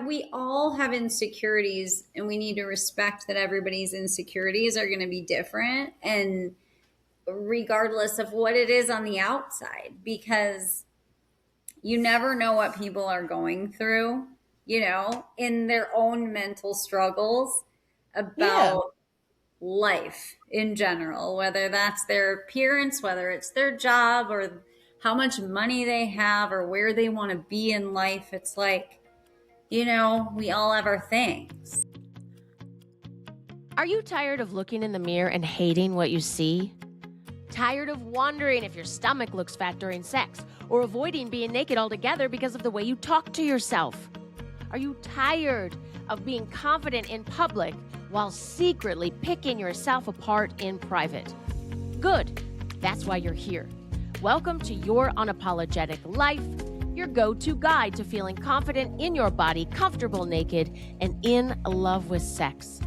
we all have insecurities, and we need to respect that everybody's insecurities are going to be different, and regardless of what it is on the outside, because you never know what people are going through, in their own mental struggles Yeah. about life in general, whether that's their appearance, whether it's their job, or how much money they have, or where they want to be in life. It's like, we all have our things. Are you tired of looking in the mirror and hating what you see? Tired of wondering if your stomach looks fat during sex, or avoiding being naked altogether because of the way you talk to yourself? Are you tired of being confident in public while secretly picking yourself apart in private? Good. That's why you're here. Welcome to Your Unapologetic Life, your go-to guide to feeling confident in your body, comfortable naked, and in love with sex.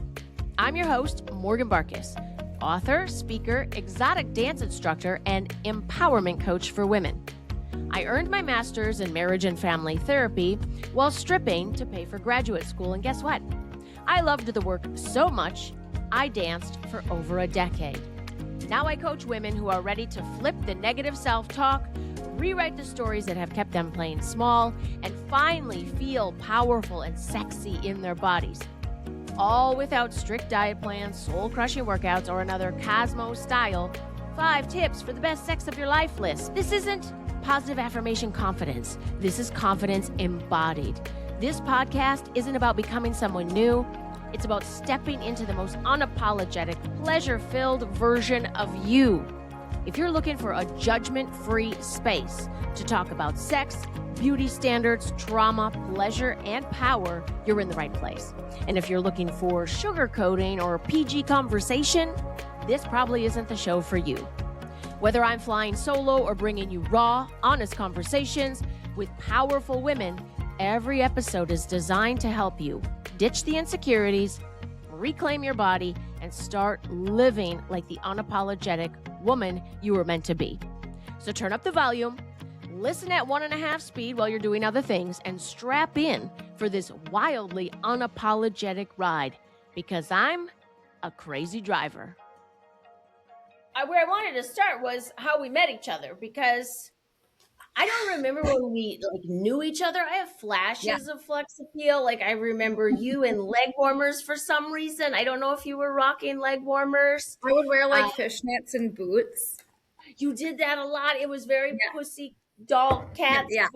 I'm your host, Morgan Barkus, author, speaker, exotic dance instructor, and empowerment coach for women. I earned my master's in marriage and family therapy while stripping to pay for graduate school, and guess what? I loved the work so much, I danced for over a decade. Now I coach women who are ready to flip the negative self-talk, rewrite the stories that have kept them playing small, and finally feel powerful and sexy in their bodies. All without strict diet plans, soul-crushing workouts, or another Cosmo-style 5 tips for the best sex of your life list. This isn't positive affirmation confidence. This is confidence embodied. This podcast isn't about becoming someone new. It's about stepping into the most unapologetic, pleasure-filled version of you. If you're looking for a judgment-free space to talk about sex, beauty standards, trauma, pleasure, and power, you're in the right place. And if you're looking for sugarcoating or PG conversation, this probably isn't the show for you. Whether I'm flying solo or bringing you raw, honest conversations with powerful women, every episode is designed to help you ditch the insecurities, reclaim your body, and start living like the unapologetic woman you were meant to be. So turn up the volume, listen at 1.5 speed while you're doing other things, and strap in for this wildly unapologetic ride, because I'm a crazy driver. Where I wanted to start was how we met each other, because I don't remember when we knew each other. I have flashes of Flex Appeal. I remember you in leg warmers for some reason. I don't know if you were rocking leg warmers. I would wear fishnets and boots. You did that a lot. It was very pussy doll cats. Yeah.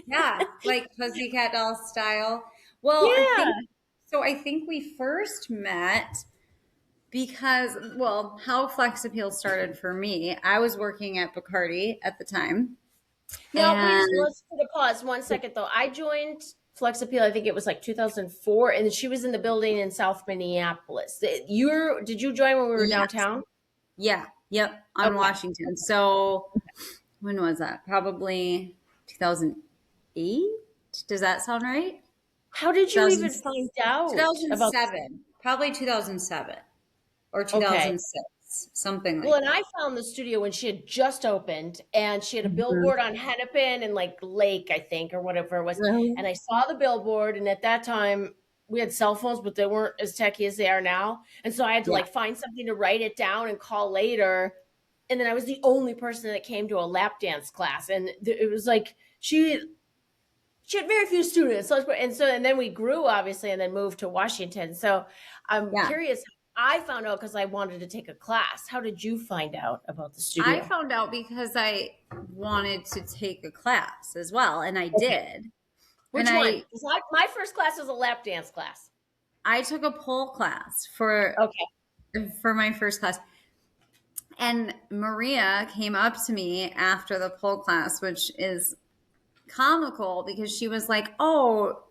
Yeah, like Pussycat Doll style. Well, yeah. I think we first met because, how Flex Appeal started for me, I was working at Bacardi at the time. Now, let's put a pause 1 second, though. I joined Flex Appeal, I think it was 2004, and she was in the building in South Minneapolis. Did you join when we were downtown? Yeah. Yep. On Washington. So when was that? Probably 2008. Does that sound right? How did you even find out? 2007. Probably 2007 or 2006, something like that. Well, and I found the studio when she had just opened, and she had a billboard on Hennepin and Lake, I think, or whatever it was. And I saw the billboard, and at that time we had cell phones, but they weren't as techy as they are now. And so I had to find something to write it down and call later. And then I was the only person that came to a lap dance class. And it was she had very few students. And then we grew, obviously, and then moved to Washington. So I'm curious. I found out because I wanted to take a class. How did you find out about the studio? I found out because I wanted to take a class as well, and I did. Which one? My first class was a lap dance class. I took a pole class for my first class. And Maria came up to me after the pole class, which is comical because she was like, "Oh,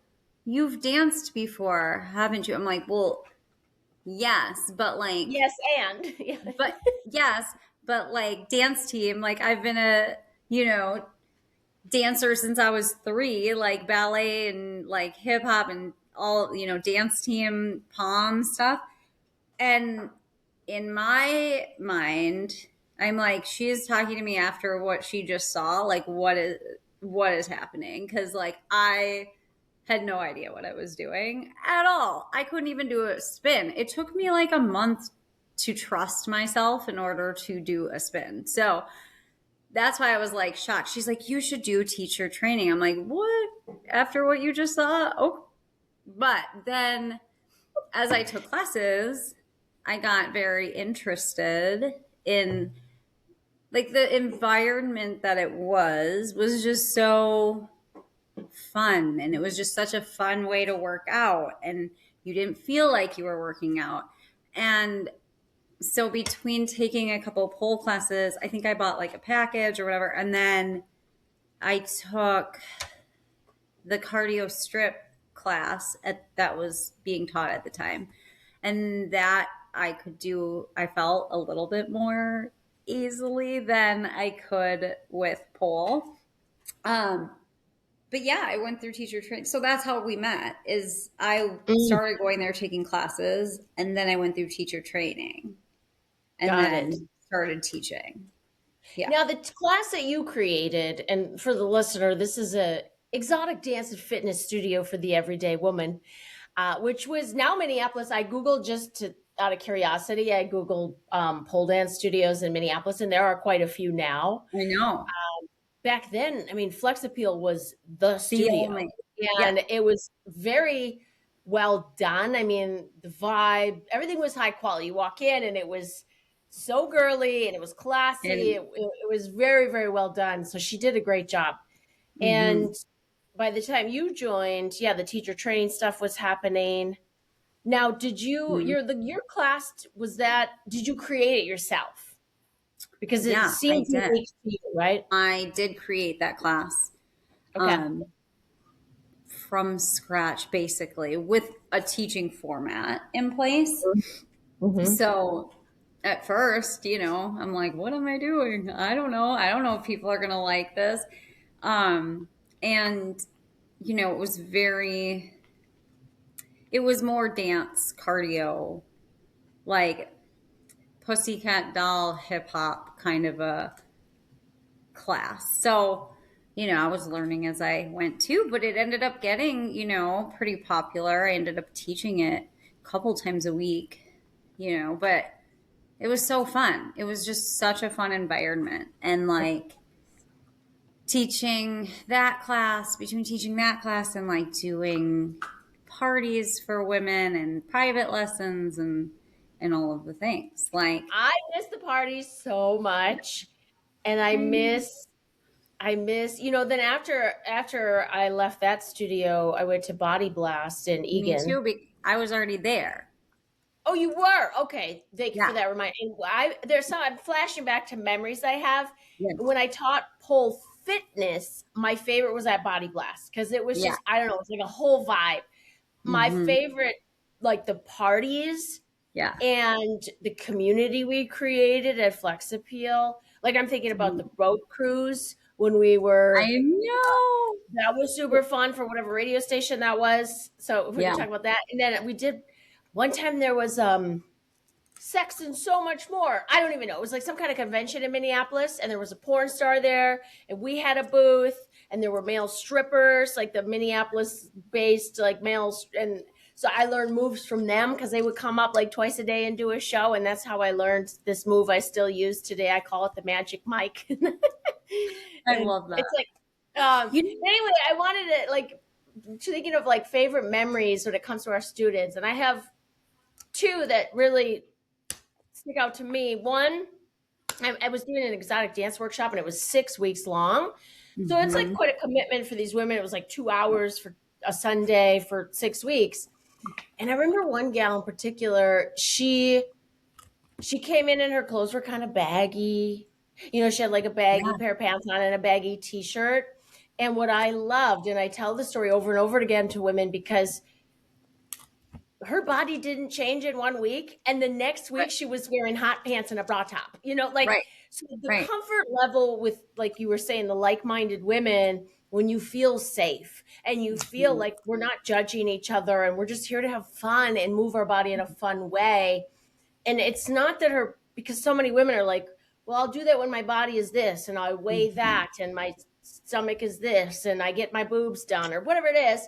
you've danced before, haven't you?" I'm like, "Well, yes, but yes, and but yes, but dance team, I've been a dancer since I was 3, ballet and hip hop and all, dance team, pom stuff." And in my mind, I'm like, she is talking to me after what she just saw. What is happening? Because I Had no idea what I was doing at all. I couldn't even do a spin. It took me like a month to trust myself in order to do a spin. So that's why I was like shocked. She's like, you should do teacher training. I'm like, what? After what you just saw? Oh, but then as I took classes, I got very interested in like the environment that it was just so fun, and it was just such a fun way to work out, and you didn't feel like you were working out. And so between taking a couple pole classes, I think I bought like a package or whatever, and then I took the cardio strip class that was being taught at the time, and that I could do, I felt a little bit more easily than I could with pole. But yeah, I went through teacher training. So that's how we met. Is I started going there taking classes, and then I went through teacher training, and then started teaching. Yeah. Now the class that you created, and for the listener, this is a exotic dance and fitness studio for the everyday woman, which was now Minneapolis. I Googled just out of curiosity. I Googled pole dance studios in Minneapolis, and there are quite a few now. I know. Back then, I mean, Flex Appeal was the studio, and it was very well done. I mean, the vibe, everything was high quality. You walk in, and it was so girly, and it was classy. It was very, very well done. So she did a great job. Mm-hmm. And by the time you joined, the teacher training stuff was happening. Now, did you your class did you create it yourself? Because it seems unique to you, right? I did create that class from scratch, basically, with a teaching format in place. Mm-hmm. So at first, I'm like, what am I doing? I don't know. I don't know if people are going to like this. And, it was more dance, cardio, like Pussycat Doll, hip hop kind of a class. So, I was learning as I went too, but it ended up getting, pretty popular. I ended up teaching it a couple times a week, but it was so fun. It was just such a fun environment. And like teaching that class, between teaching that class and like doing parties for women and private lessons and all of the things. Like I miss the parties so much, and I miss then after I left that studio, I went to Body Blast in Eagan. Me too. I was already there. Oh, you were? Okay. Thank you for that reminder. And I'm flashing back to memories I have. Yes. When I taught pole fitness, my favorite was at Body Blast because it was just, I don't know, it's like a whole vibe. My favorite, like the parties and the community we created at Flex Appeal. Like I'm thinking about the road cruise when we were. I know. That was super fun for whatever radio station that was. So we can talk about that. And then we did, one time there was Sex and So Much More. I don't even know. It was like some kind of convention in Minneapolis, and there was a porn star there, and we had a booth, and there were male strippers, like the Minneapolis-based like males. And so I learned moves from them because they would come up like twice a day and do a show, and that's how I learned this move I still use today. I call it the magic mic. I love that. It's like, anyway, I wanted to like, thinking of like favorite memories when it comes to our students, and I have two that really stick out to me. One, I was doing an exotic dance workshop, and it was 6 weeks long. So it's like quite a commitment for these women. It was like 2 hours for a Sunday for 6 weeks. And I remember one gal in particular, she came in and her clothes were kind of baggy. She had like a baggy pair of pants on and a baggy t-shirt. And what I loved, and I tell the story over and over again to women because her body didn't change in 1 week. And the next week she was wearing hot pants and a bra top, so the comfort level with, like you were saying, the like-minded women, when you feel safe and you feel like we're not judging each other and we're just here to have fun and move our body in a fun way. And it's not that because so many women are like, well, I'll do that when my body is this and I weigh that and my stomach is this and I get my boobs done or whatever it is.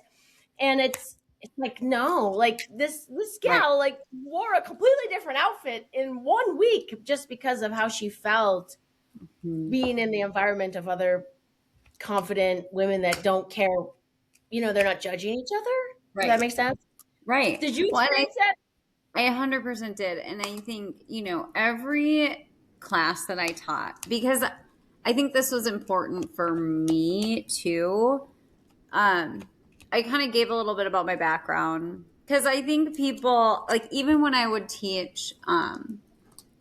And it's like, no, like this gal Right. like wore a completely different outfit in 1 week just because of how she felt being in the environment of other confident women that don't care, they're not judging each other. Does that Right. make sense? Right. Did you Well, experience that? I 100% did. And I think, every class that I taught, because I think this was important for me too. I kind of gave a little bit about my background because I think people, like, even when I would teach,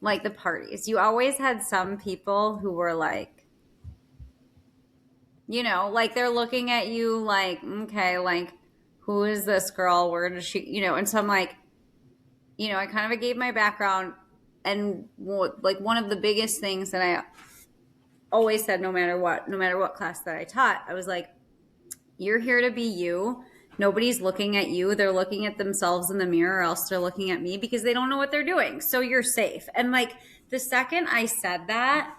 like the parties, you always had some people who were like, like they're looking at you like, okay, like, who is this girl? Where does she, and so I'm like, I kind of gave my background, and like one of the biggest things that I always said, no matter what class that I taught, I was like, you're here to be you. Nobody's looking at you. They're looking at themselves in the mirror, or else they're looking at me because they don't know what they're doing. So you're safe. And like the second I said that,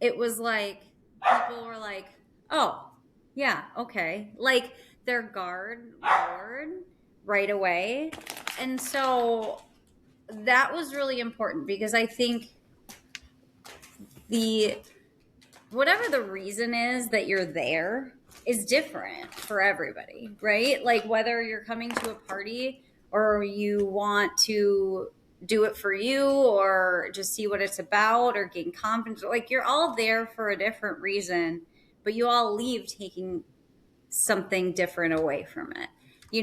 it was like people were like, oh, yeah, okay. Like their guard lowered right away. And so that was really important because I think whatever the reason is that you're there is different for everybody, right? Like whether you're coming to a party or you want to do it for you or just see what it's about or gain confidence, like you're all there for a different reason, but you all leave taking something different away from it,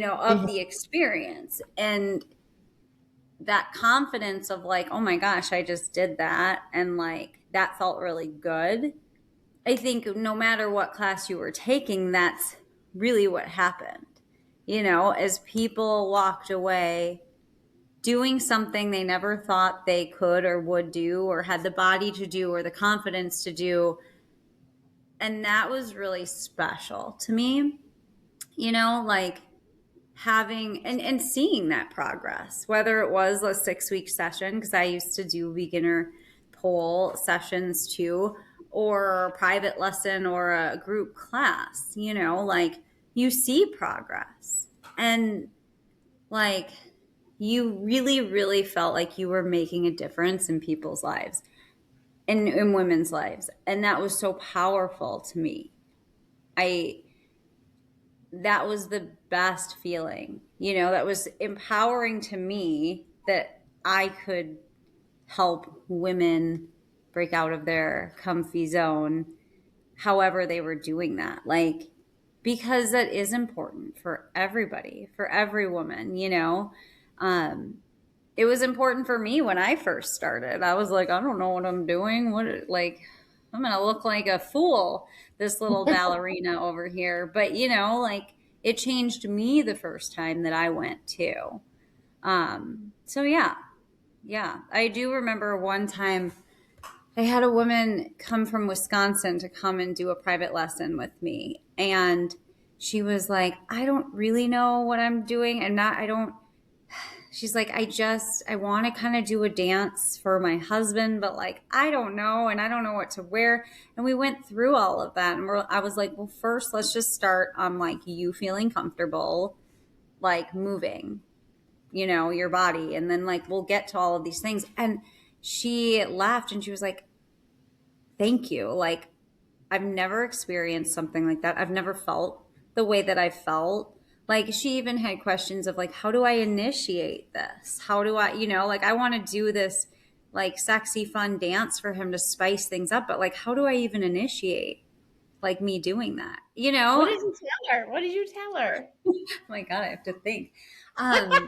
of the experience. And that confidence of like, oh my gosh, I just did that. And like, that felt really good. I think no matter what class you were taking, that's really what happened. As people walked away doing something they never thought they could or would do or had the body to do or the confidence to do. And that was really special to me, like having and seeing that progress, whether it was a 6-week session, because I used to do beginner pole sessions too, or a private lesson or a group class, like you see progress and like you really, really felt like you were making a difference in people's lives and in women's lives. And that was so powerful to me. That was the best feeling, that was empowering to me that I could help women break out of their comfy zone, however they were doing that. Like, because that is important for everybody, for every woman, it was important for me when I first started. I was like, I don't know what I'm doing. Like, I'm going to look like a fool, this little ballerina over here. But, like it changed me the first time that I went too. So yeah. I do remember one time I had a woman come from Wisconsin to come and do a private lesson with me. And she was like, I don't really know what I'm doing. She's like, I want to kind of do a dance for my husband, but like, I don't know. And I don't know what to wear. And we went through all of that. And I was like, well, first, let's just start on like you feeling comfortable, like moving, your body. And then like, we'll get to all of these things. And she laughed and she was like, thank you. Like, I've never experienced something like that. I've never felt the way that I felt. Like she even had questions of like, how do I initiate this? How do I, like I want to do this like sexy, fun dance for him to spice things up. But like, how do I even initiate like me doing that? What did you tell her? What did you tell her? Oh my God, I have to think. I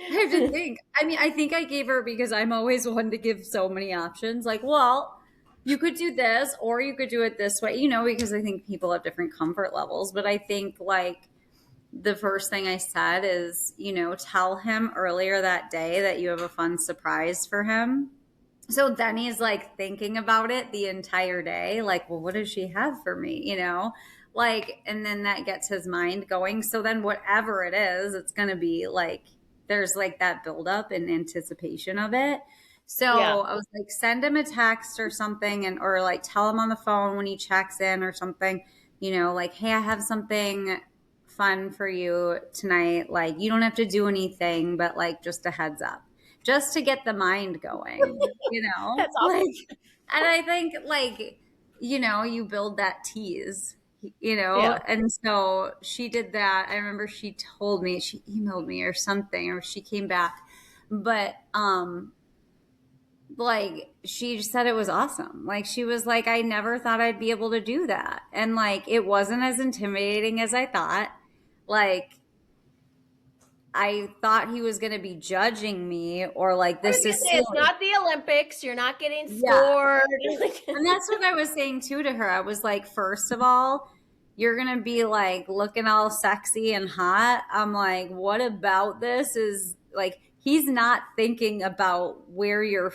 have to think. I mean, I think I gave her, because I'm always one to give so many options. Like, well, you could do this or you could do it this way, because I think people have different comfort levels. But I think like, the first thing I said is, tell him earlier that day that you have a fun surprise for him. So then he's like thinking about it the entire day. Like, well, what does she have for me? Like, and then that gets his mind going. So then whatever it is, it's going to be like, there's like that buildup and anticipation of it. So yeah. I was like, send him a text or something or like tell him on the phone when he checks in or something, like, hey, I have something fun for you tonight. Like, you don't have to do anything, but like, just a heads up, just to get the mind going, you know? That's awesome. Like, and I think like, you know, you build that tease, you know? Yeah. And so she did that. I remember she told me, she emailed me or something, or she came back. But like she said it was awesome. Like she was like, I never thought I'd be able to do that. And like it wasn't as intimidating as I thought. Like I thought he was going to be judging me, or like, this is silly. It's not the Olympics. You're not getting scored. Yeah. And that's what I was saying too to her. I was like, first of all, you're going to be like looking all sexy and hot. I'm like, what about this is like, he's not thinking about where your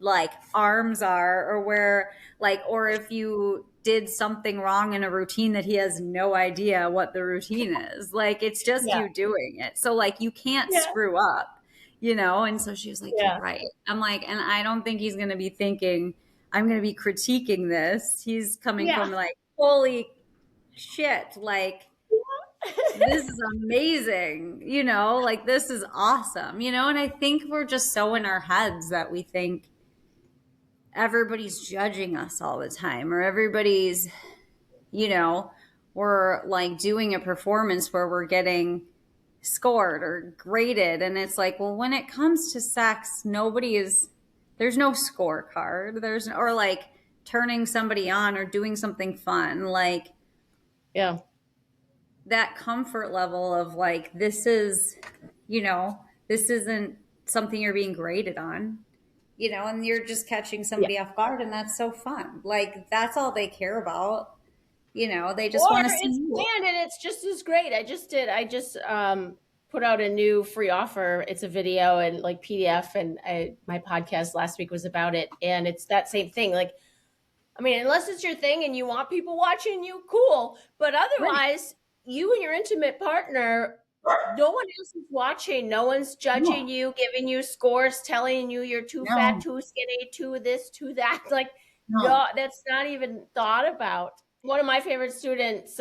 like arms are, or where like, or if you did something wrong in a routine that he has no idea what the routine is. Like, it's just you doing it. So like, you can't screw up, you know? And so she was like, you're right. I'm like, and I don't think he's going to be thinking I'm going to be critiquing this. He's coming from like, holy shit. Like, this is amazing, you know, like this is awesome, you know? And I think we're just so in our heads that we think everybody's judging us all the time, or everybody's, you know, we're like doing a performance where we're getting scored or graded. And it's like, well, when it comes to sex, there's no scorecard. Or like turning somebody on or doing something fun. Like, that comfort level of like, this is, you know, this isn't something you're being graded on, you know, and you're just catching somebody off guard, and that's so fun. Like, that's all they care about, you know, they just want to see you. And it's just as great. I just put out a new free offer. It's a video and like PDF, and my podcast last week was about it. And it's that same thing. Like, I mean, unless it's your thing and you want people watching you, cool. But otherwise, you and your intimate partner, no one else is watching. No one's judging you, giving you scores, telling you you're too fat, too skinny, too this, too that. Like, no, that's not even thought about. One of my favorite students'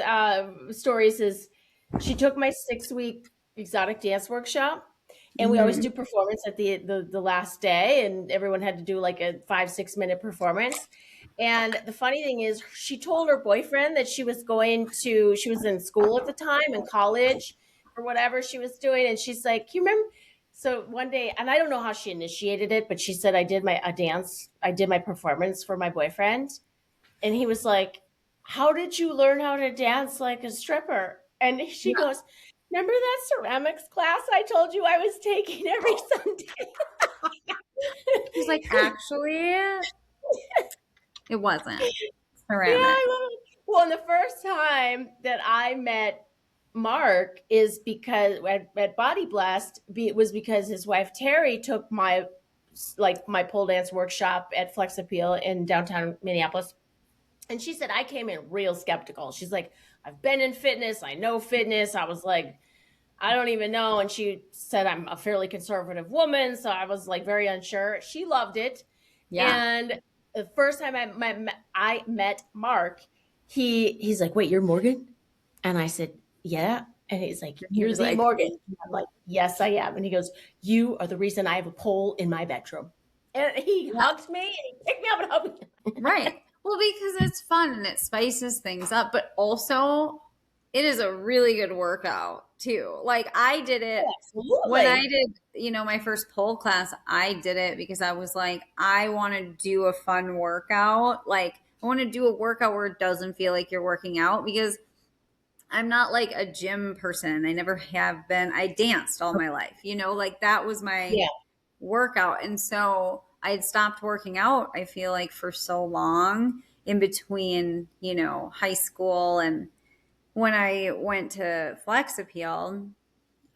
stories is she took my 6-week exotic dance workshop, and we always do performance at the last day, and everyone had to do like a 5-6 minute performance. And the funny thing is, she told her boyfriend that she was in school at the time, in college or whatever she was doing. And she's like, you remember? So one day, and I don't know how she initiated it, but she said, I did my performance for my boyfriend. And he was like, how did you learn how to dance like a stripper? And she goes, remember that ceramics class I told you I was taking every Sunday? He's like, actually, it wasn't ceramic. Yeah, well, and the first time that I met Mark is because at Body Blast, it was because his wife Terry took my pole dance workshop at Flex Appeal in downtown Minneapolis. And she said, I came in real skeptical. She's like, I've been in fitness. I know fitness. I was like, I don't even know. And she said, I'm a fairly conservative woman. So I was like very unsure. She loved it. Yeah. And the first time I met Mark, he's like, wait, you're Morgan? And I said, yeah. And he's like, you're the Morgan. And I'm like, yes, I am. And he goes, you are the reason I have a pole in my bedroom. And he hugged me and he picked me up and hugged me. Right. Well, because it's fun and it spices things up, but also it is a really good workout too. Like, I did it when I did, you know, my first pole class. I did it because I was like, I want to do a fun workout. Like, I want to do a workout where it doesn't feel like you're working out, because I'm not like a gym person. I never have been. I danced all my life, you know, like that was my workout. And so I had stopped working out, I feel like, for so long in between, you know, high school and when I went to Flex Appeal.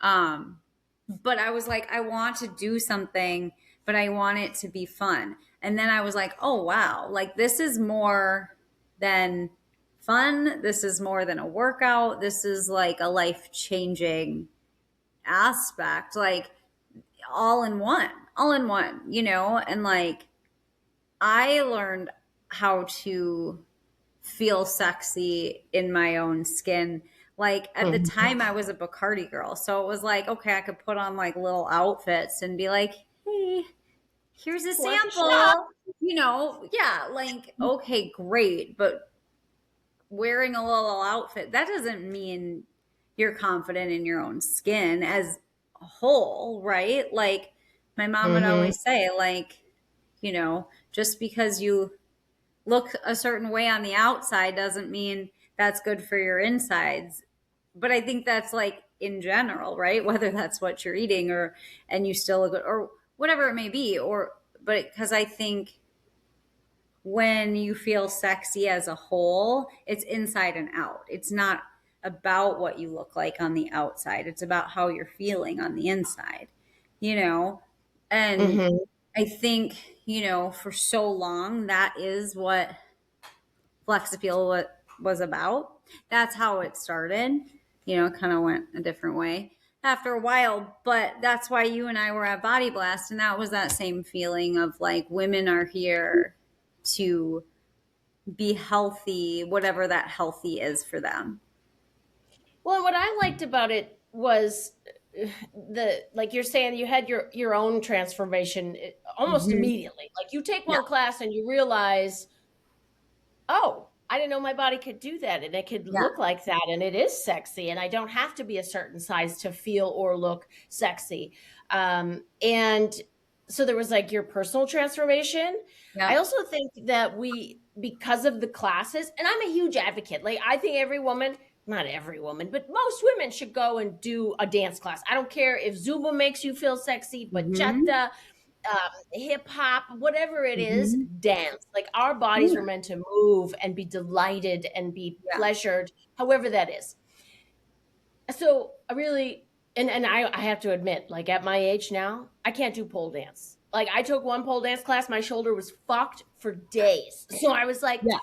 But I was like, I want to do something, but I want it to be fun. And then I was like, oh, wow, like this is more than fun. This is more than a workout. This is like a life-changing aspect, like all in one, you know? And like, I learned how to feel sexy in my own skin, Like at the time I was a Bacardi girl. So it was like, okay, I could put on like little outfits and be like, hey, here's a sample. You know, yeah, like, okay, great. But wearing a little outfit, that doesn't mean you're confident in your own skin as a whole, right? Like my mom would always say, like, you know, just because you look a certain way on the outside doesn't mean that's good for your insides. But I think that's like in general, right? Whether that's what you're eating or and you still look good or whatever it may be, or but because I think when you feel sexy as a whole, it's inside and out. It's not about what you look like on the outside. It's about how you're feeling on the inside, you know? And I think, you know, for so long, that is what Flex Appeal was about. That's how it started. You know, it kind of went a different way after a while, but that's why you and I were at Body Blast. And that was that same feeling of like women are here to be healthy, whatever that healthy is for them. Well, what I liked about it was the, like you're saying, you had your own transformation almost immediately. Like you take one class and you realize, oh, I didn't know my body could do that and it could look like that and it is sexy and I don't have to be a certain size to feel or look sexy. And so there was like your personal transformation. I also think that because of the classes, and I'm a huge advocate, like I think every woman, not every woman, but most women should go and do a dance class. I don't care if Zumba makes you feel sexy, bachata, hip hop, whatever it is, dance. Like our bodies are meant to move and be delighted and be pleasured, however that is. So I really, and I have to admit, like at my age now, I can't do pole dance. Like I took one pole dance class, my shoulder was fucked for days. So I was like, well,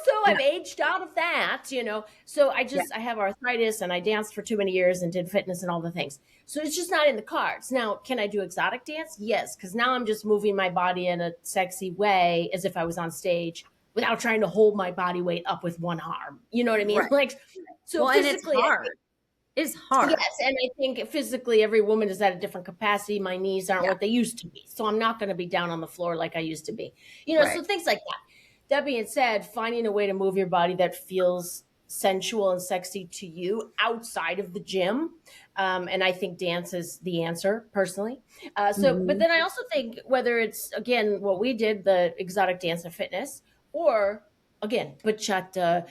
so I've aged out of that, you know. So I have arthritis and I danced for too many years and did fitness and all the things. So it's just not in the cards. Now, can I do exotic dance? Yes, because now I'm just moving my body in a sexy way as if I was on stage without trying to hold my body weight up with one arm. You know what I mean? Right. Like, so well, physically, and it's hard. It's hard. Yes, and I think physically every woman is at a different capacity. My knees aren't what they used to be. So I'm not going to be down on the floor like I used to be. You know, so things like that. That being said, finding a way to move your body that feels sensual and sexy to you outside of the gym. And I think dance is the answer personally. But then I also think whether it's, again, what we did, the exotic dance and fitness, or again, bachata,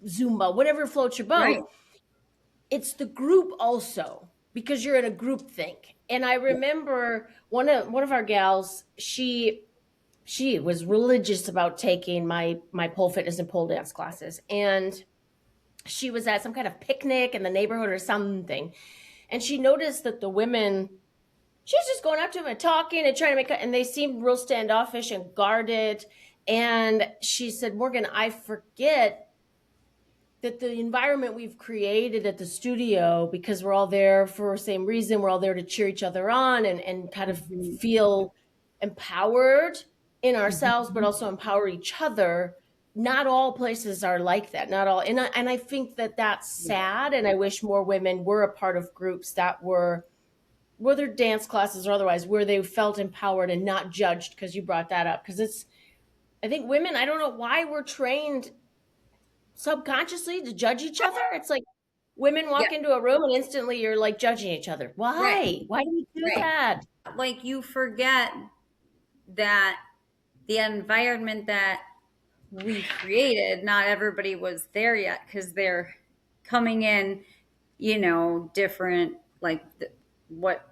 Zumba, whatever floats your boat, it's the group also, because you're in a group think. And I remember one of our gals, she was religious about taking my pole fitness and pole dance classes. And she was at some kind of picnic in the neighborhood or something. And she noticed that the women, she was just going up to them and talking and trying to and they seemed real standoffish and guarded. And she said, Morgan, I forget that the environment we've created at the studio, because we're all there for the same reason, we're all there to cheer each other on and kind of feel empowered in ourselves, but also empower each other. Not all places are like that. Not all. And I think that that's sad. And I wish more women were a part of groups that were, whether dance classes or otherwise, where they felt empowered and not judged, because you brought that up. Because I think women, I don't know why we're trained subconsciously to judge each other. It's like women walk into a room and instantly you're like judging each other. Why? Why do you do that? Like you forget that the environment that we created, not everybody was there yet, because they're coming in, you know, different, like what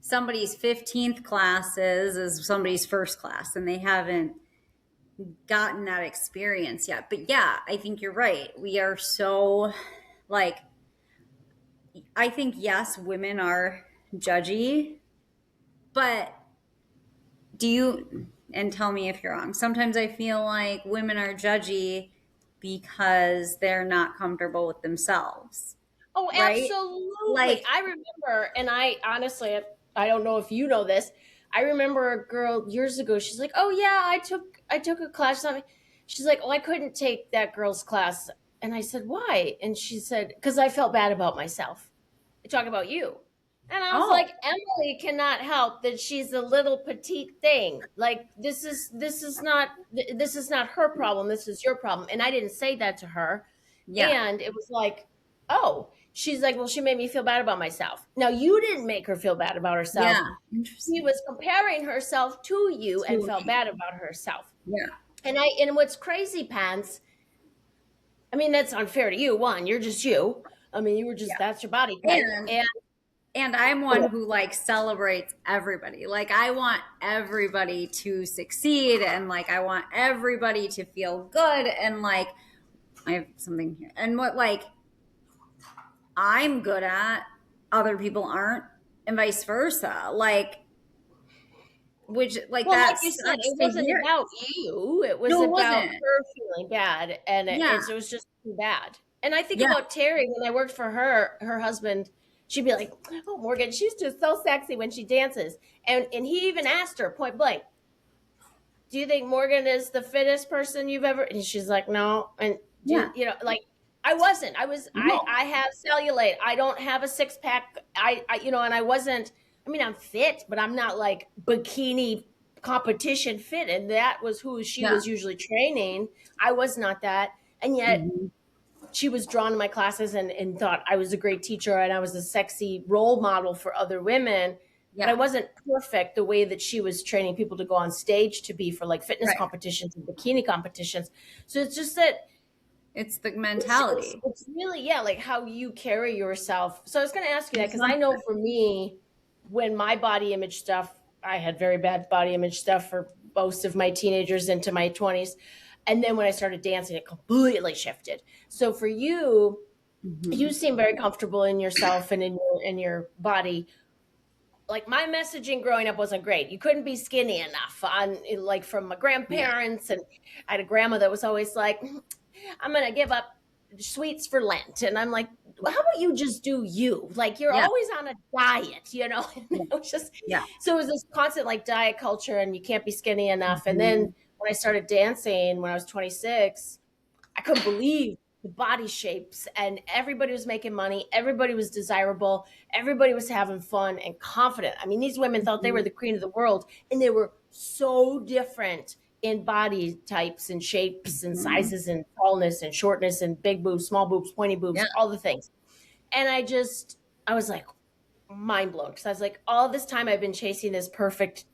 somebody's 15th class is somebody's first class, and they haven't gotten that experience yet. But yeah, I think you're right. We are so, like, I think, yes, women are judgy, but and tell me if you're wrong, sometimes I feel like women are judgy because they're not comfortable with themselves. Oh, right? Absolutely. Like, I remember, and I honestly, I don't know if you know this, I remember a girl years ago, she's like, oh yeah, I took a class on me. She's like, oh, I couldn't take that girl's class. And I said, why? And she said, because I felt bad about myself. I talk about you. And I was Oh, like, Emily cannot help that she's a little petite thing. Like this is not her problem. This is your problem. And I didn't say that to her. yeah. And it was like, oh, she's like, well, she made me feel bad about myself. Now you didn't make her feel bad about herself. Yeah. She Interesting. was comparing herself to you and To felt me. bad about herself. Yeah. And what's crazy, Pants, I mean, that's unfair to you. One, you're just you. I mean, you were just, Yeah. that's your body type. And I'm one who like celebrates everybody. Like I want everybody to succeed and like I want everybody to feel good and like I have something here. And what like I'm good at, other people aren't, and vice versa. Like which like Well, that like you said, sucks it to wasn't hear. about you. It was No, it about wasn't. her feeling bad, and Yeah. it was just too bad. And I think Yeah. about Terry when I worked for her husband. She'd be like, "Oh, Morgan, she's just so sexy when she dances." And he even asked her point blank, "Do you think Morgan is the fittest person you've ever?" And she's like, "No." And Yeah. like I wasn't. No. I have cellulite. I don't have a six pack. And I wasn't. I mean, I'm fit, but I'm not like bikini competition fit. And that was who she Yeah. was usually training. I was not that. And yet Mhm. she was drawn to my classes and thought I was a great teacher and I was a sexy role model for other women. But I Yeah. wasn't perfect the way that she was training people to go on stage to be for like fitness Right. competitions and bikini competitions. So it's just that It's the mentality. it's really, yeah, like how you carry yourself. So I was going to ask you that because I know for me, when my body image stuff, I had very bad body image stuff for most of my teenagers into my 20s. And then when I started dancing, it completely shifted. So for you, you seem very comfortable in yourself and in your body. Like my messaging growing up wasn't great. You couldn't be skinny enough on like from my grandparents. And I had a grandma that was always like, I'm going to give up sweets for Lent. And I'm like, well, how about you just do you? Like you're Yeah. always on a diet, you know? It was just, Yeah. so it was this constant like diet culture and you can't be skinny enough. And then when I started dancing when I was 26, I couldn't believe the body shapes and everybody was making money. Everybody was desirable. Everybody was having fun and confident. I mean, these women thought they were the queen of the world and they were so different in body types and shapes and sizes and tallness and shortness and big boobs, small boobs, pointy boobs, Yeah. all the things. And I was like mind blown because I was like, all this time I've been chasing this perfect,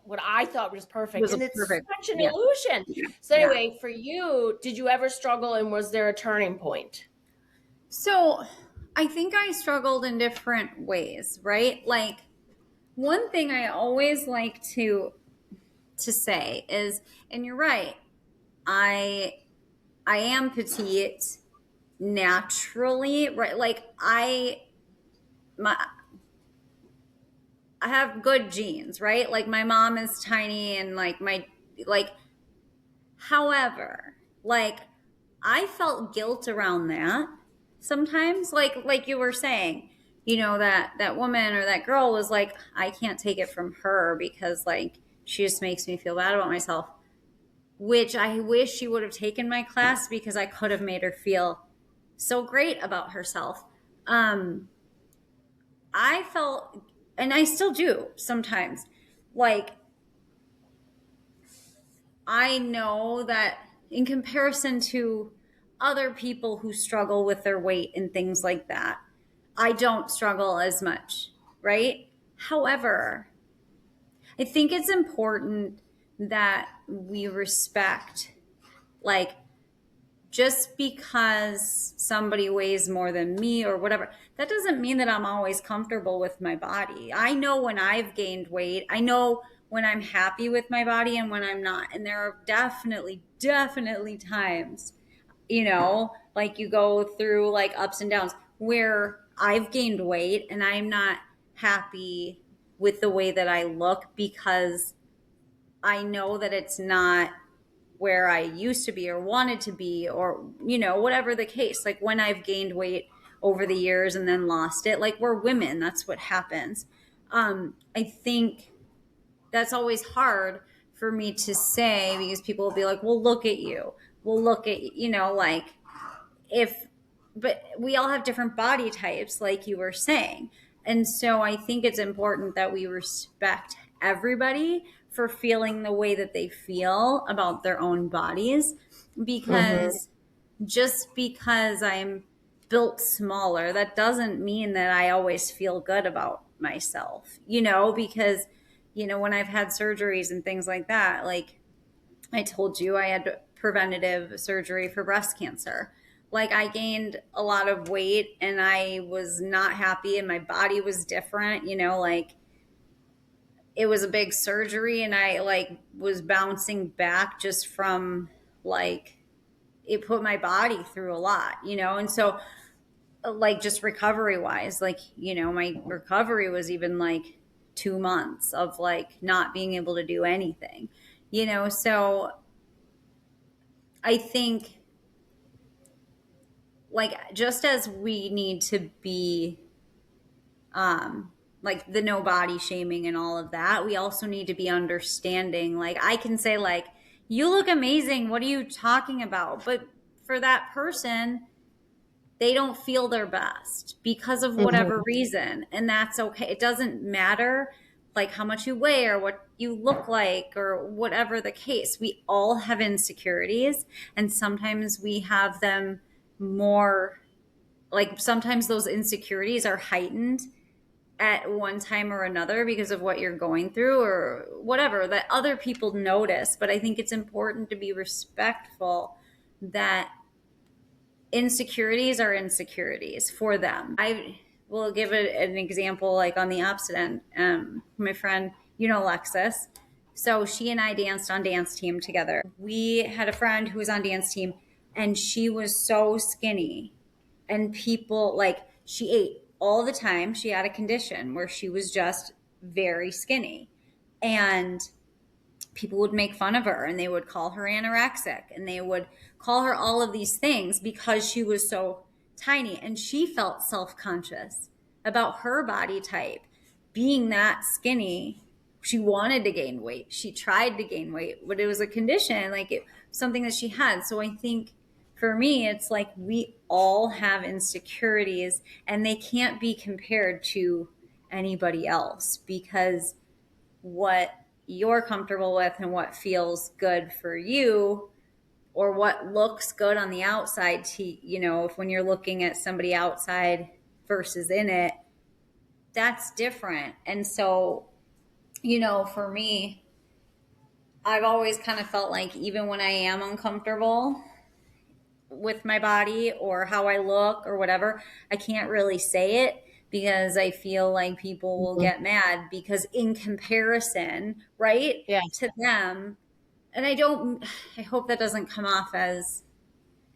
what I thought was perfect. And it's perfect. such an Yeah. illusion. Yeah. So anyway, for you, did you ever struggle and was there a turning point? So I think I struggled in different ways, right? Like one thing I always like to say is, and you're right, I am petite naturally, right? Like I have good genes, right? Like my mom is tiny and like however, like I felt guilt around that sometimes, like you were saying, you know, that woman or that girl was like, I can't take it from her because like she just makes me feel bad about myself, which I wish she would have taken my class because I could have made her feel so great about herself. I felt, and I still do sometimes, like I know that in comparison to other people who struggle with their weight and things like that, I don't struggle as much, right? However, I think it's important that we respect, like, just because somebody weighs more than me or whatever, that doesn't mean that I'm always comfortable with my body. I know when I've gained weight. I know when I'm happy with my body and when I'm not. And there are definitely times, you know, like you go through like ups and downs where I've gained weight and I'm not happy with the way that I look because I know that it's not where I used to be or wanted to be, or, you know, whatever the case. Like when I've gained weight over the years and then lost it, like we're women, that's what happens. I think that's always hard for me to say because people will be like, well, look at you. will look at, like but we all have different body types, like you were saying. And so I think it's important that we respect everybody for feeling the way that they feel about their own bodies, because just because I'm built smaller, that doesn't mean that I always feel good about myself, because, when I've had surgeries and things like that, like I told you, I had preventative surgery for breast cancer. Like I gained a lot of weight and I was not happy and my body was different, like it was a big surgery and I like was bouncing back just from like it put my body through a lot, and so like just recovery wise, like, my recovery was even like 2 months of like not being able to do anything, so I think like just as we need to be like the no body shaming and all of that, we also need to be understanding. Like I can say like, you look amazing, what are you talking about? But for that person, they don't feel their best because of whatever reason, and that's okay. It doesn't matter like how much you weigh or what you look like or whatever the case. We all have insecurities, and sometimes we have them more, like sometimes those insecurities are heightened at one time or another because of what you're going through or whatever that other people notice. But I think it's important to be respectful that insecurities are insecurities for them. I will give an example like on the opposite end. My friend, Alexis. So she and I danced on dance team together. We had a friend who was on dance team and she was so skinny, and people like she ate all the time. She had a condition where she was just very skinny, and people would make fun of her and they would call her anorexic and they would call her all of these things because she was so tiny, and she felt self-conscious about her body type being that skinny. She wanted to gain weight. She tried to gain weight, but it was a condition, like it something that she had. So I think for me, it's like we all have insecurities and they can't be compared to anybody else, because what you're comfortable with and what feels good for you, or what looks good on the outside to, if when you're looking at somebody outside versus in it, that's different. And so, for me, I've always kind of felt like even when I am uncomfortable with my body or how I look or whatever, I can't really say it because I feel like people will get mad, because in comparison, right, to them, and I hope that doesn't come off as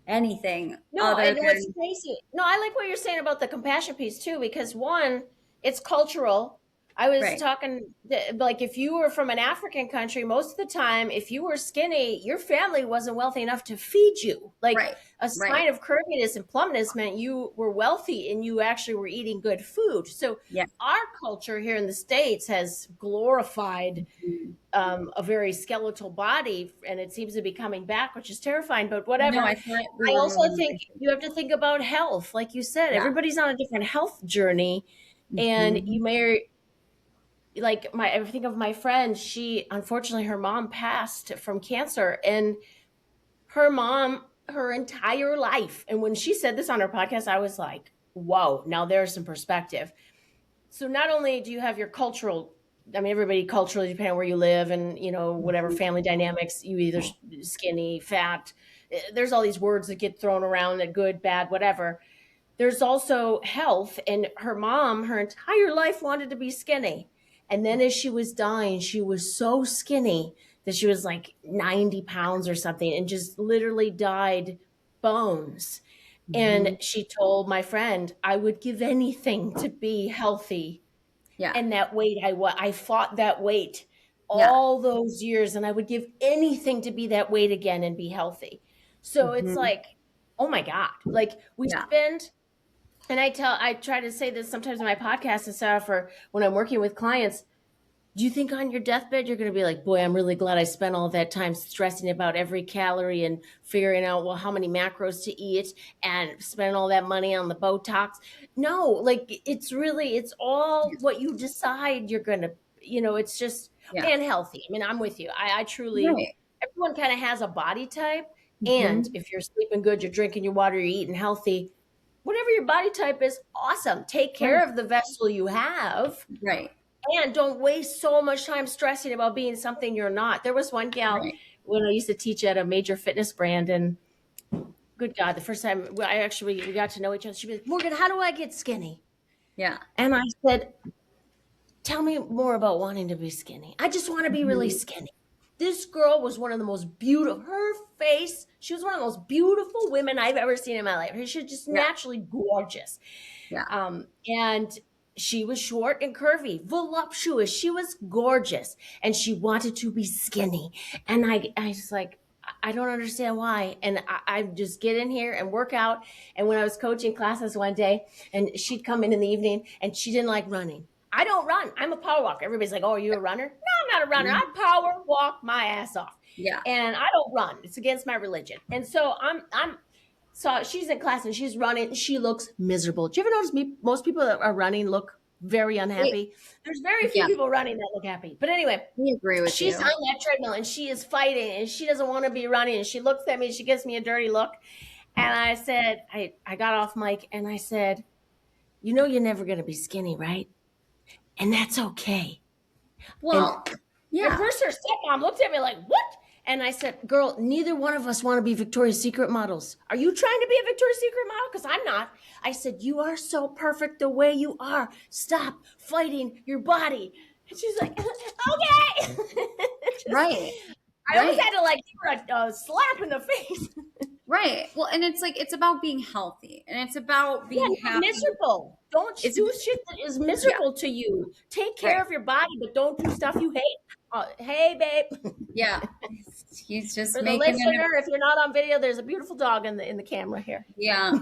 anything. No, and what's crazy. No, I like what you're saying about the compassion piece too, because one, it's cultural. I was talking like if you were from an African country, most of the time, if you were skinny, your family wasn't wealthy enough to feed you. Like a sign of curviness and plumpness meant you were wealthy and you actually were eating good food. So our culture here in the States has glorified a very skeletal body, and it seems to be coming back, which is terrifying, but whatever. No, I also think you have to think about health. Like you said, everybody's on a different health journey, and you may, like I think of my friend, she, unfortunately, her mom passed from cancer, and her mom, her entire life. And when she said this on her podcast, I was like, whoa, now there's some perspective. So not only do you have your cultural, I mean, everybody culturally, depending on where you live and, whatever family dynamics, you either skinny, fat, there's all these words that get thrown around, that good, bad, whatever. There's also health, and her mom, her entire life wanted to be skinny. And then as she was dying, she was so skinny that she was like 90 pounds or something and just literally died bones. And she told my friend, I would give anything to be healthy. Yeah. And that weight, I fought that weight all those years, and I would give anything to be that weight again and be healthy. So it's like, oh my God, like we spend, and I try to say this sometimes in my podcast and stuff, or when I'm working with clients, do you think on your deathbed you're going to be like, boy, I'm really glad I spent all that time stressing about every calorie and figuring out, well, how many macros to eat and spending all that money on the Botox? No, like it's all what you decide you're going to, it's just, Yeah. and healthy. I mean, I'm with you. I truly, Right. everyone kind of has a body type. And Mhm. if you're sleeping good, you're drinking your water, you're eating healthy, whatever your body type is, awesome. Take care Right. of the vessel you have. Right. And don't waste so much time stressing about being something you're not. There was one gal Right. when I used to teach at a major fitness brand, and good God, the first time we got to know each other, she'd be like, Morgan, how do I get skinny? Yeah. And I said, tell me more about wanting to be skinny. I just want to be really Mhm. skinny. This girl was one of the most beautiful, her face, she was one of the most beautiful women I've ever seen in my life. She was just Yeah. naturally gorgeous. Yeah. And she was short and curvy, voluptuous. She was gorgeous, and she wanted to be skinny. And I was like, I don't understand why. And I just get in here and work out. And when I was coaching classes one day, and she'd come in the evening, and she didn't like running. I don't run. I'm a power walker. Everybody's like, "Oh, are you a runner?" No, I'm not a runner. I power walk my ass off. Yeah. And I don't run. It's against my religion. And so so she's in class and she's running. She looks miserable. Do you ever notice most people that are running look very unhappy? There's very few Yeah. people running that look happy. But anyway, We agree with she's you. on that treadmill and she is fighting and she doesn't want to be running. And she looks at me and she gives me a dirty look. And I said, I got off mic and I said, you're never going to be skinny, right? And that's okay. Well, At first her stepmom looked at me like, what? And I said, girl, neither one of us want to be Victoria's Secret models. Are you trying to be a Victoria's Secret model? Because I'm not. I said, you are so perfect the way you are. Stop fighting your body. And she's like, okay. Right. I almost had to like give her a slap in the face. Right. Well, and it's like, it's about being healthy and it's about being happy. Miserable. Don't do shit that is miserable to you. Take care of your body, but don't do stuff you hate. Hey, babe. Yeah. He's just For the making listener, if you're not on video, there's a beautiful dog in the camera here. Yeah.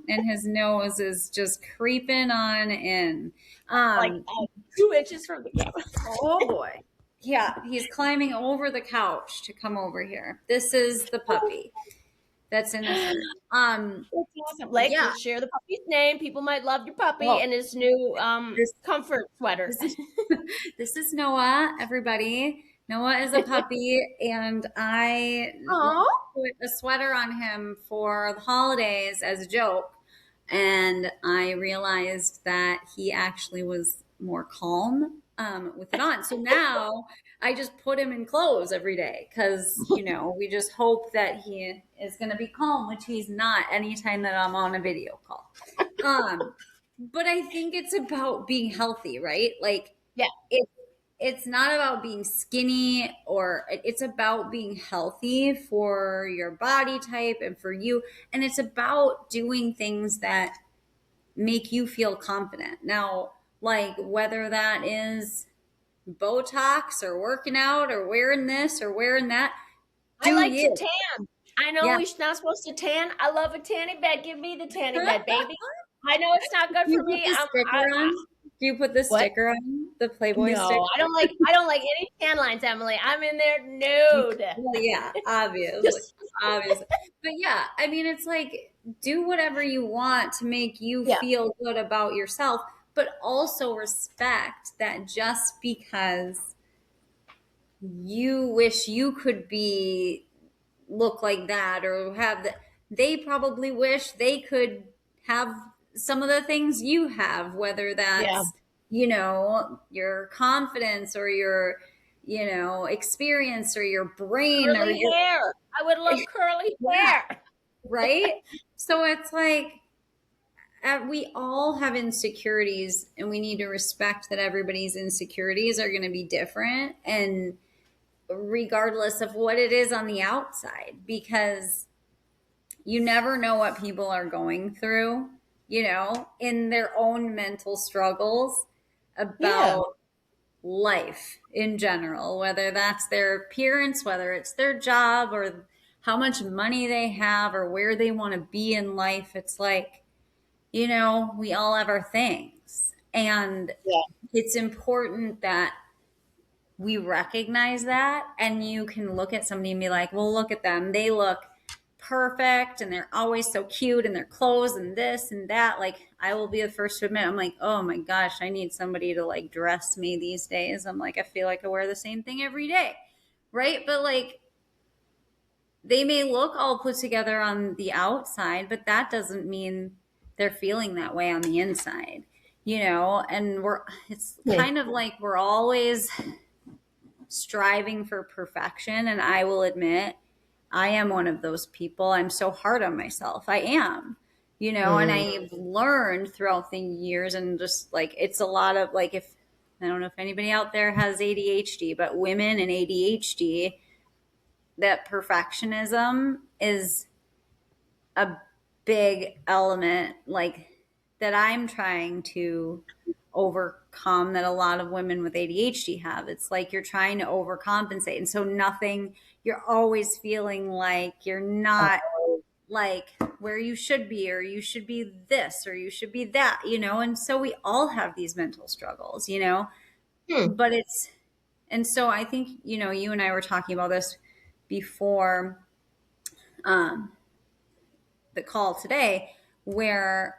And his nose is just creeping on in. Like 2 inches from the camera. Oh boy. Yeah. He's climbing over the couch to come over here. This is the puppy that's in the shirt. That's awesome. Blake, let's share the puppy's name. People might love your puppy and his new comfort sweater. This is Noah, everybody. Noah is a puppy, and I put a sweater on him for the holidays as a joke. And I realized that he actually was more calm with it on. So now I just put him in clothes every day because, we just hope that he is going to be calm, which he's not anytime that I'm on a video call. But I think it's about being healthy, right? Like, it's not about being skinny, or it's about being healthy for your body type and for you. And it's about doing things that make you feel confident. Now, like whether that is Botox or working out or wearing this or wearing that. I like to tan. I know we're not supposed to tan. I love a tanny bed. Give me the tanny bed, baby. I know it's not good for me. Do you put the sticker on, the Playboy sticker? I don't like any tan lines, Emily. I'm in there nude. Well, yeah, obviously. But yeah, I mean, it's like, do whatever you want to make you feel good about yourself, but also respect that just because you wish you could look like that or have that, they probably wish they could have some of the things you have, whether that's, your confidence or your, experience or your brain curly or your hair. I would love curly hair. Right? So it's like, we all have insecurities and we need to respect that everybody's insecurities are going to be different, and regardless of what it is on the outside, because you never know what people are going through, in their own mental struggles about life in general, whether that's their appearance, whether it's their job or how much money they have or where they want to be in life. It's like, we all have our things, and it's important that we recognize that, and you can look at somebody and be like, well, look at them. They look perfect and they're always so cute and their clothes and this and that. Like, I will be the first to admit, I'm like, oh my gosh, I need somebody to like dress me these days. I'm like, I feel like I wear the same thing every day. Right. But like, they may look all put together on the outside, but that doesn't mean they're feeling that way on the inside, and it's kind of like we're always striving for perfection. And I will admit, I am one of those people. I'm so hard on myself. I am, and I've learned throughout the years, and just like, it's a lot of like, if I don't know if anybody out there has ADHD, but women and ADHD, that perfectionism is a big element, like, that I'm trying to overcome, that a lot of women with ADHD have. It's like you're trying to overcompensate. And so you're always feeling like you're not like where you should be, or you should be this, or you should be that, and so we all have these mental struggles, but and so I think, you and I were talking about this before the call today, where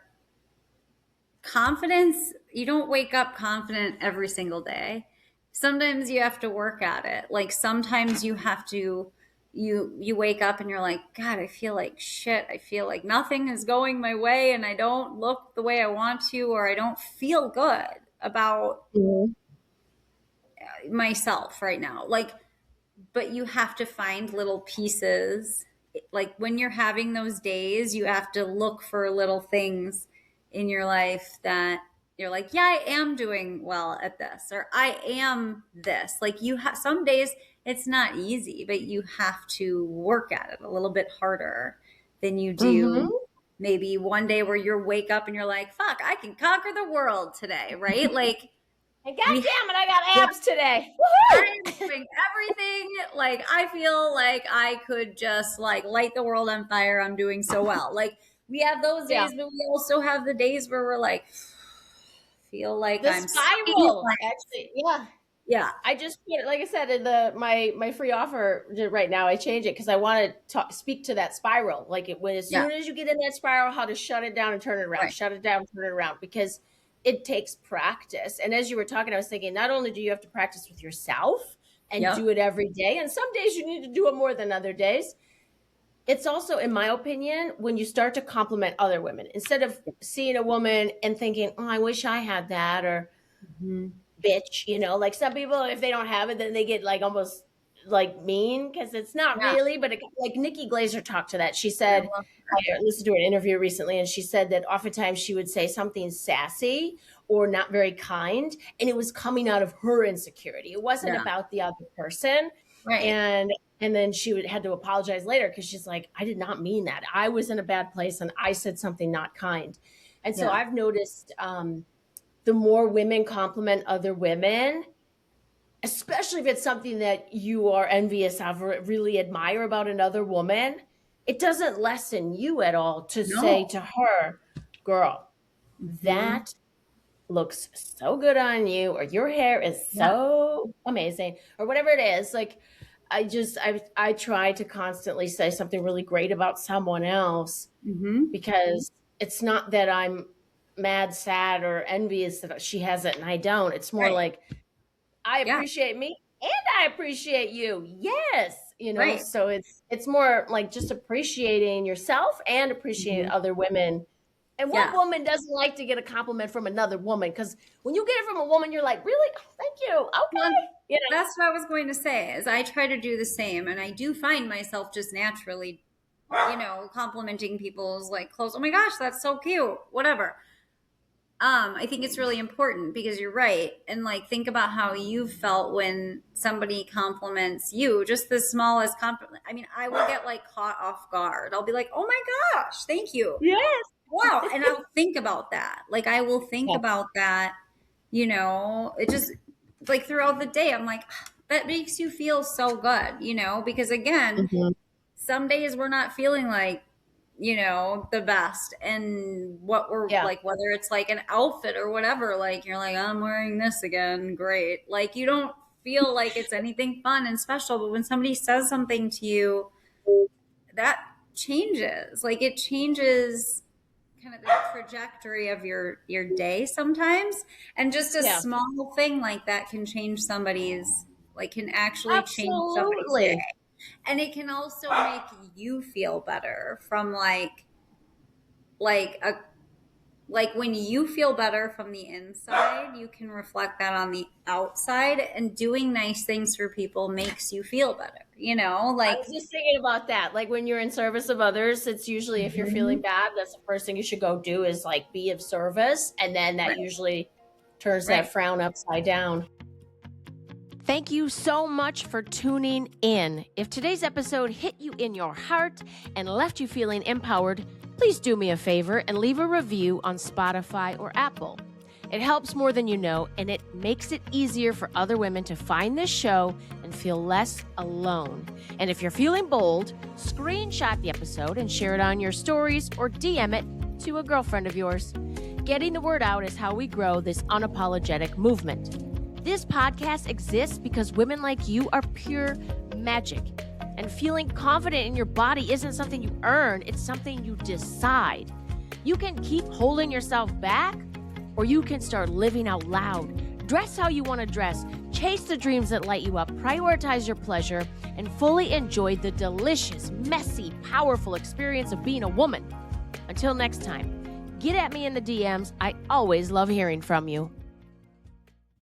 confidence, you don't wake up confident every single day. Sometimes you have to work at it. Like, sometimes you have to, you wake up and you're like, God, I feel like shit. I feel like nothing is going my way, and I don't look the way I want to, or I don't feel good about myself right now. Like, but you have to find little pieces. Like, when you're having those days, you have to look for little things in your life that you're like, yeah, I am doing well at this, or I am this. Like, you have some days it's not easy, but you have to work at it a little bit harder than you do maybe one day where you wake up and you're like, fuck, I can conquer the world today, right? Like, and God damn it, I got abs today. I'm doing everything. Like, I feel like I could just like light the world on fire. I'm doing so well. Like, we have those days, but we also have the days where we're like, feel like the I'm spiral. Actually, yeah. I just put it, like I said, in my free offer right now. I change it because I want to speak to that spiral. Like, as soon as you get in that spiral, how to shut it down and turn it around. Right. Shut it down, turn it around, because it takes practice. And as you were talking, I was thinking, not only do you have to practice with yourself and do it every day, and some days you need to do it more than other days. It's also, in my opinion, when you start to compliment other women, instead of seeing a woman and thinking, oh, I wish I had that, or bitch, like some people, if they don't have it, then they get like almost like mean, because it's not really, but like Nikki Glazer talked to that. She said, I listened to an interview recently, and she said that oftentimes she would say something sassy or not very kind, and it was coming out of her insecurity. It wasn't about the other person. Right. And then she had to apologize later, because she's like, I did not mean that. I was in a bad place and I said something not kind. And so I've noticed the more women compliment other women, especially if it's something that you are envious of or really admire about another woman, it doesn't lessen you at all to say to her, girl, that looks so good on you, or your hair is so amazing, or whatever it is. Like, I try to constantly say something really great about someone else, because it's not that I'm mad, sad, or envious that she has it and I don't. It's more like, I appreciate me and I appreciate you. Yes. So it's more like just appreciating yourself and appreciating other women. And what woman doesn't like to get a compliment from another woman? Because when you get it from a woman, you're like, really? Oh, thank you. Okay. That's what I was going to say, is I try to do the same. And I do find myself just naturally, complimenting people's like clothes. Oh my gosh, that's so cute. Whatever. I think it's really important, because you're right. And like, think about how you felt when somebody compliments you, just the smallest compliment. I mean, I will get like caught off guard. I'll be like, oh my gosh, thank you. Yes. Wow. And I'll think about that. Like, I will think about that, it just like throughout the day, I'm like, that makes you feel so good, because again, some days we're not feeling like, the best, and what we're like, whether it's like an outfit or whatever, like, you're like, I'm wearing this again. Great. Like, you don't feel like it's anything fun and special. But when somebody says something to you, that changes. Like it changes kind of the trajectory of your day sometimes. And just a small thing like that can change somebody's, like can actually change somebody's day. And it can also make you feel better from like when you feel better from the inside, you can reflect that on the outside, and doing nice things for people makes you feel better, you know? Like I was just thinking about that. Like when you're in service of others, it's usually if you're feeling bad, that's the first thing you should go do is like be of service. And then that usually turns that frown upside down. Thank you so much for tuning in. If today's episode hit you in your heart and left you feeling empowered, please do me a favor and leave a review on Spotify or Apple. It helps more than you know, and it makes it easier for other women to find this show and feel less alone. And if you're feeling bold, screenshot the episode and share it on your stories or DM it to a girlfriend of yours. Getting the word out is how we grow this unapologetic movement. This podcast exists because women like you are pure magic. And feeling confident in your body isn't something you earn, it's something you decide. You can keep holding yourself back, or you can start living out loud. Dress how you want to dress, chase the dreams that light you up, prioritize your pleasure, and fully enjoy the delicious, messy, powerful experience of being a woman. Until next time, get at me in the DMs. I always love hearing from you.